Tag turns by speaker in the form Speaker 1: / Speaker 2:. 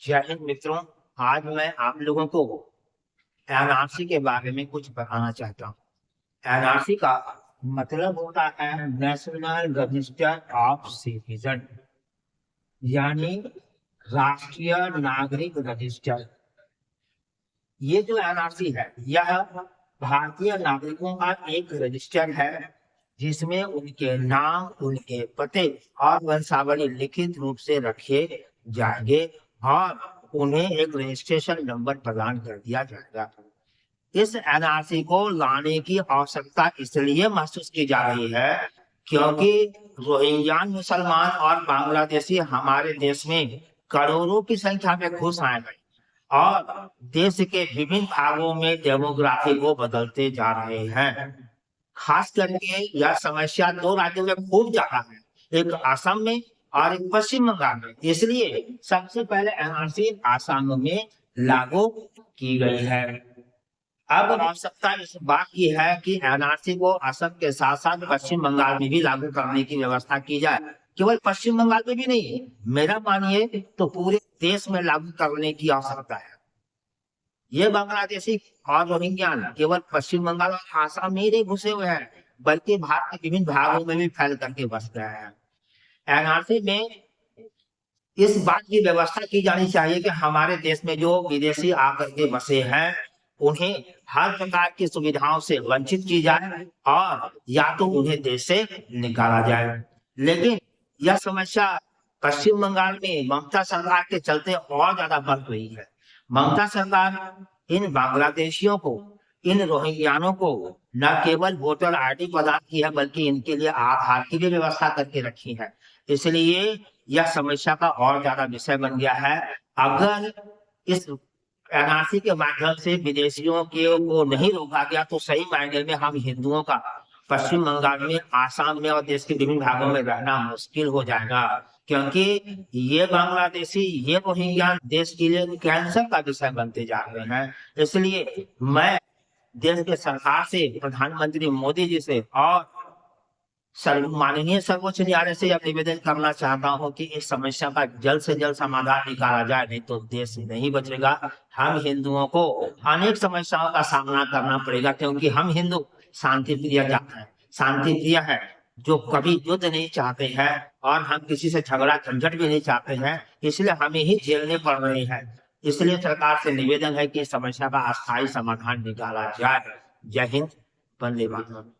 Speaker 1: जय हिंद मित्रों। आज मैं आप लोगों को एनआरसी के बारे में कुछ बताना चाहता हूँ। एनआरसी का मतलब होता है नेशनल रजिस्टर ऑफ सिटीजन, यानी राष्ट्रीय नागरिक रजिस्टर। ये जो एनआरसी है यह भारतीय नागरिकों का एक रजिस्टर है जिसमें उनके नाम, उनके पते और वंशावली लिखित रूप से रखे जाएंगे और उन्हें एक रजिस्ट्रेशन नंबर प्रदान कर दिया जाएगा। इस एनआरसी को लाने की आवश्यकता इसलिए महसूस की जा रही है क्योंकि रोहिंग्या मुसलमान और बांग्लादेशी हमारे देश में करोड़ों की संख्या में घुस आए हैं और देश के विभिन्न भागों में डेमोग्राफी को बदलते जा रहे हैं। खास करके यह समस्या दो राज्यों में खूब ज्यादा है, एक असम में और एक पश्चिम बंगाल में। इसलिए सबसे पहले एनआरसी असम में लागू की गई है। अब आवश्यकता इस बात की है कि एनआरसी को असम के साथ साथ पश्चिम बंगाल में भी लागू करने की व्यवस्था की जाए। केवल पश्चिम बंगाल में भी नहीं, मेरा मानिए तो पूरे देश में लागू करने की आवश्यकता है। ये बांग्लादेशी और रोहिंग्या केवल पश्चिम बंगाल और आसाम में ही नहीं घुसे हुए हैं, बल्कि भारत के विभिन्न भागों में भी फैल करके बस गए हैं। एनआरसी में इस बात की व्यवस्था की जानी चाहिए कि हमारे देश में जो विदेशी आकर के बसे हैं उन्हें हर प्रकार की सुविधाओं से वंचित की जाए और या तो उन्हें देश से निकाला जाए। लेकिन यह समस्या पश्चिम बंगाल में ममता सरकार के चलते और ज्यादा बढ़ रही है। ममता सरकार इन बांग्लादेशियों को, इन रोहिंग्यानों को न केवल वोटर आईडी प्रदान की है बल्कि इनके लिए आधार की भी व्यवस्था करके रखी है। इसलिए यह समस्या का और ज्यादा विषय बन गया है। अगर इस एनआरसी के माध्यम से विदेशियों के को नहीं रोका गया तो सही मायने में हम हिंदुओं का पश्चिम बंगाल में, आसाम में और देश के विभिन्न भागों में रहना मुश्किल हो जाएगा, क्योंकि ये बांग्लादेशी, ये रोहिंग्या देश के लिए कैंसर का विषय बनते जा रहे हैं। इसलिए मैं देश के सरकार से, प्रधानमंत्री मोदी जी से और माननीय सर्वोच्च न्यायालय से यह निवेदन करना चाहता हूं कि इस समस्या का जल्द से जल्द समाधान निकाला जाए, नहीं तो देश नहीं बचेगा। हम हिंदुओं को अनेक समस्याओं का सामना करना पड़ेगा क्योंकि हम हिंदू शांति प्रिय जाति हैं, शांति प्रिय है, जो कभी युद्ध नहीं चाहते हैं और हम किसी से झगड़ा झंझट भी नहीं चाहते हैं। इसलिए हमें ही झेलने पड़ रहे हैं। इसलिए सरकार से निवेदन है कि इस समस्या का अस्थायी समाधान निकाला जाए। जय हिंद, वंदे मातरम।